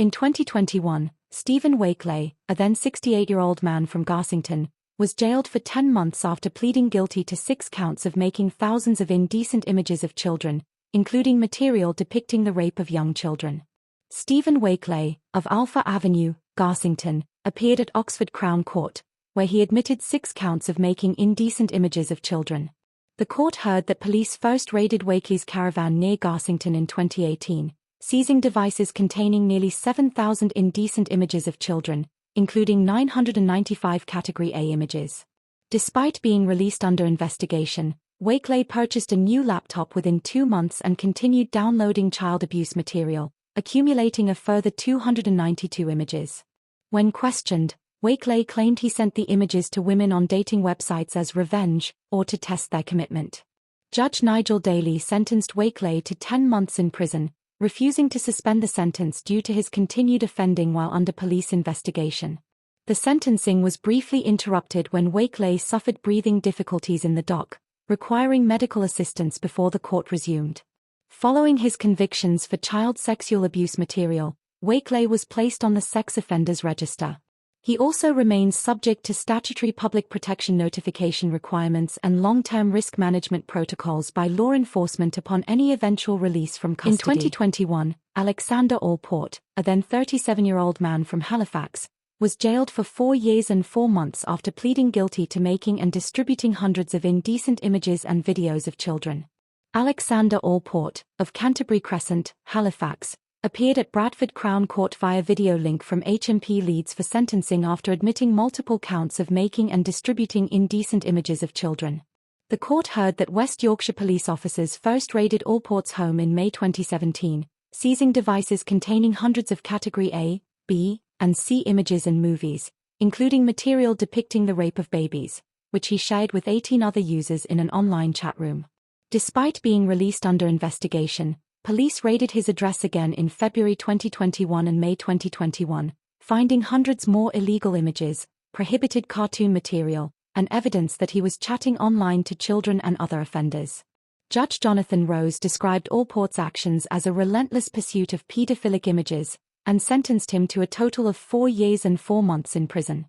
In 2021, Stephen Wakeley, a then 68-year-old man from Garsington, was jailed for 10 months after pleading guilty to 6 counts of making thousands of indecent images of children, including material depicting the rape of young children. Stephen Wakeley, of Alpha Avenue, Garsington, appeared at Oxford Crown Court, where he admitted 6 counts of making indecent images of children. The court heard that police first raided Wakeley's caravan near Garsington in 2018, seizing devices containing nearly 7,000 indecent images of children, including 995 Category A images. Despite being released under investigation, Wakeley purchased a new laptop within 2 months and continued downloading child abuse material, accumulating a further 292 images. When questioned, Wakeley claimed he sent the images to women on dating websites as revenge, or to test their commitment. Judge Nigel Daly sentenced Wakeley to 10 months in prison, refusing to suspend the sentence due to his continued offending while under police investigation. The sentencing was briefly interrupted when Wakeley suffered breathing difficulties in the dock, requiring medical assistance before the court resumed. Following his convictions for child sexual abuse material, Wakeley was placed on the sex offenders register. He also remains subject to statutory public protection notification requirements and long-term risk management protocols by law enforcement upon any eventual release from custody. In 2021, Alexander Allport, a then 37-year-old man from Halifax, was jailed for 4 years and 4 months after pleading guilty to making and distributing hundreds of indecent images and videos of children. Alexander Allport, of Canterbury Crescent, Halifax, appeared at Bradford Crown Court via video link from HMP Leeds for sentencing after admitting multiple counts of making and distributing indecent images of children. The court heard that West Yorkshire police officers first raided Allport's home in May 2017, seizing devices containing hundreds of Category A, B, and C images and movies, including material depicting the rape of babies, which he shared with 18 other users in an online chat room. Despite being released under investigation, police raided his address again in February 2021 and May 2021, finding hundreds more illegal images, prohibited cartoon material, and evidence that he was chatting online to children and other offenders. Judge Jemiah Rose described Allport's actions as a relentless pursuit of paedophilic images, and sentenced him to a total of 4 years and 4 months in prison.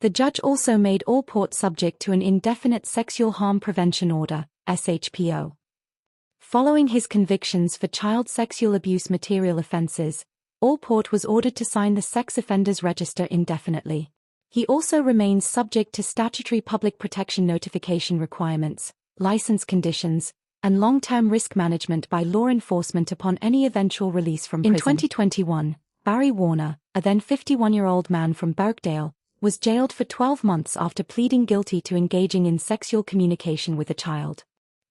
The judge also made Allport subject to an indefinite sexual harm prevention order, SHPO. Following his convictions for child sexual abuse material offences, Allport was ordered to sign the sex offenders register indefinitely. He also remains subject to statutory public protection notification requirements, licence conditions, and long-term risk management by law enforcement upon any eventual release from prison. In 2021, Barry Warner, a then 51-year-old man from Birkdale, was jailed for 12 months after pleading guilty to engaging in sexual communication with a child.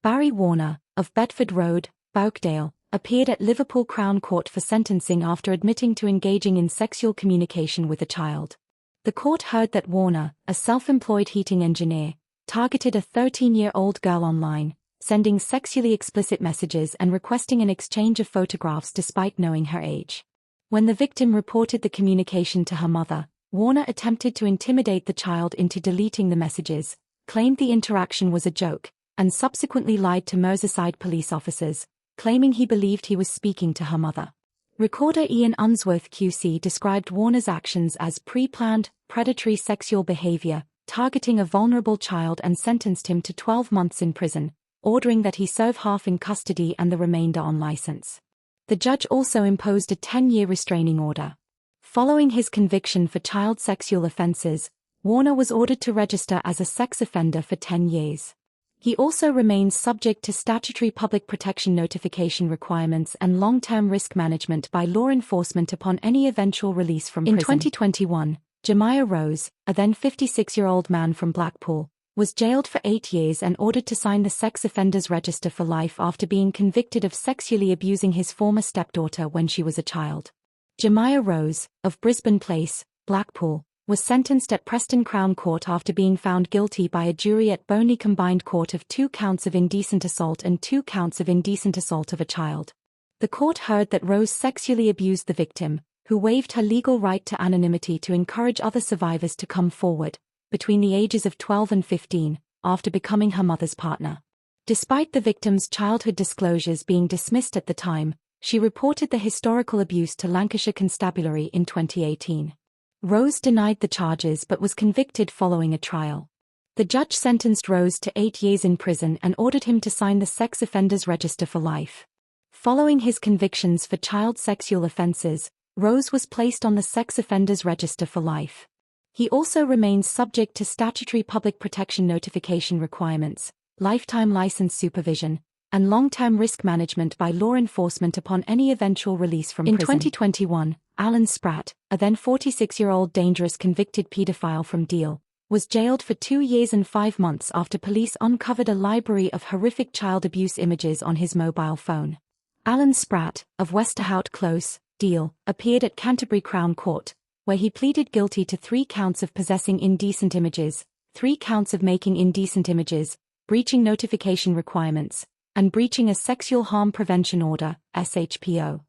Barry Warner, of Bedford Road, Birkdale, appeared at Liverpool Crown Court for sentencing after admitting to engaging in sexual communication with a child. The court heard that Warner, a self-employed heating engineer, targeted a 13-year-old girl online, sending sexually explicit messages and requesting an exchange of photographs despite knowing her age. When the victim reported the communication to her mother, Warner attempted to intimidate the child into deleting the messages, claimed the interaction was a joke, and subsequently lied to Merseyside police officers, claiming he believed he was speaking to her mother. Recorder Ian Unsworth QC described Warner's actions as pre-planned, predatory sexual behavior, targeting a vulnerable child, and sentenced him to 12 months in prison, ordering that he serve half in custody and the remainder on license. The judge also imposed a 10-year restraining order. Following his conviction for child sexual offences, Warner was ordered to register as a sex offender for 10 years. He also remains subject to statutory public protection notification requirements and long-term risk management by law enforcement upon any eventual release from prison. In 2021, Jemiah Rose, a then 56-year-old man from Blackpool, was jailed for 8 years and ordered to sign the sex offenders register for life after being convicted of sexually abusing his former stepdaughter when she was a child. Jemiah Rose, of Brisbane Place, Blackpool, was sentenced at Preston Crown Court after being found guilty by a jury at Bonley Combined Court of 2 counts of indecent assault and 2 counts of indecent assault of a child. The court heard that Rose sexually abused the victim, who waived her legal right to anonymity to encourage other survivors to come forward, between the ages of 12 and 15, after becoming her mother's partner. Despite the victim's childhood disclosures being dismissed at the time, She reported the historical abuse to Lancashire Constabulary in 2018. Rose denied the charges but was convicted following a trial. The judge sentenced Rose to 8 years in prison and ordered him to sign the sex offenders register for life. Following his convictions for child sexual offences, Rose was placed on the sex offenders register for life. He also remains subject to statutory public protection notification requirements, lifetime license supervision, and long-term risk management by law enforcement upon any eventual release from prison. In 2021, Allan Spratt, a then 46-year-old dangerous convicted paedophile from Deal, was jailed for 2 years and 5 months after police uncovered a library of horrific child abuse images on his mobile phone. Allan Spratt, of Westerhout Close, Deal, appeared at Canterbury Crown Court, where he pleaded guilty to 3 counts of possessing indecent images, 3 counts of making indecent images, breaching notification requirements, and breaching a sexual harm prevention order, SHPO.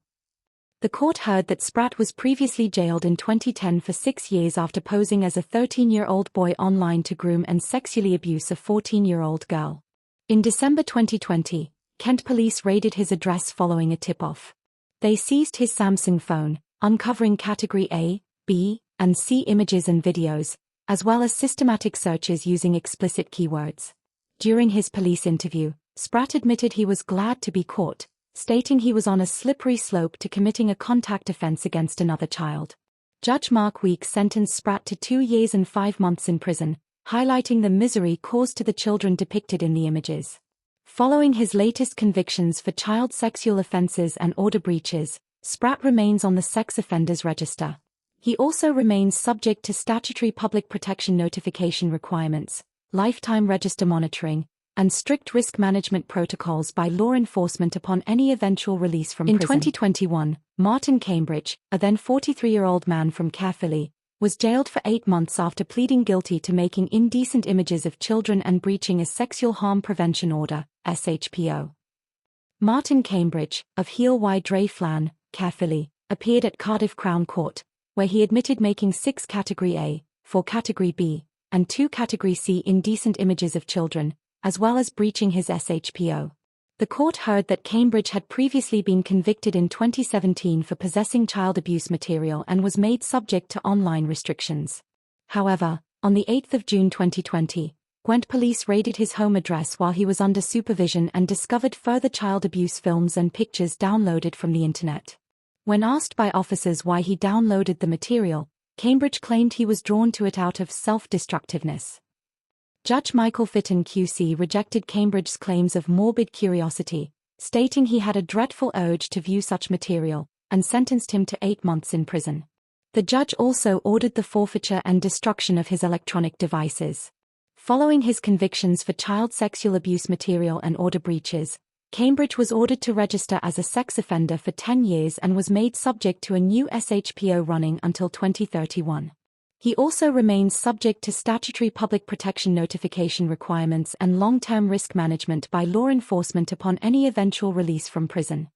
The court heard that Spratt was previously jailed in 2010 for 6 years after posing as a 13-year-old boy online to groom and sexually abuse a 14-year-old girl. In December 2020, Kent police raided his address following a tip-off. They seized his Samsung phone, uncovering Category A, B, and C images and videos, as well as systematic searches using explicit keywords. During his police interview, Spratt admitted he was glad to be caught, stating he was on a slippery slope to committing a contact offense against another child. Judge Mark Weeks sentenced Spratt to 2 years and 5 months in prison, highlighting the misery caused to the children depicted in the images. Following his latest convictions for child sexual offenses and order breaches, Spratt remains on the sex offenders register. He also remains subject to statutory public protection notification requirements, lifetime register monitoring, and strict risk management protocols by law enforcement upon any eventual release from prison. In 2021, Martin Cambridge, a then 43-year-old man from Caerphilly, was jailed for 8 months after pleading guilty to making indecent images of children and breaching a sexual harm prevention order, SHPO. Martin Cambridge, of Heel Dre Flan, Caerphilly, appeared at Cardiff Crown Court, where he admitted making 6 Category A, 4 Category B, and 2 Category C indecent images of children, as well as breaching his SHPO. The court heard that Cambridge had previously been convicted in 2017 for possessing child abuse material and was made subject to online restrictions. However, on the 8th of June 2020, Gwent police raided his home address while he was under supervision and discovered further child abuse films and pictures downloaded from the internet. When asked by officers why he downloaded the material, Cambridge claimed he was drawn to it out of self-destructiveness. Judge Michael Fitton QC rejected Cambridge's claims of morbid curiosity, stating he had a dreadful urge to view such material, and sentenced him to 8 months in prison. The judge also ordered the forfeiture and destruction of his electronic devices. Following his convictions for child sexual abuse material and order breaches, Cambridge was ordered to register as a sex offender for 10 years and was made subject to a new SHPO running until 2031. He also remains subject to statutory public protection notification requirements and long-term risk management by law enforcement upon any eventual release from prison.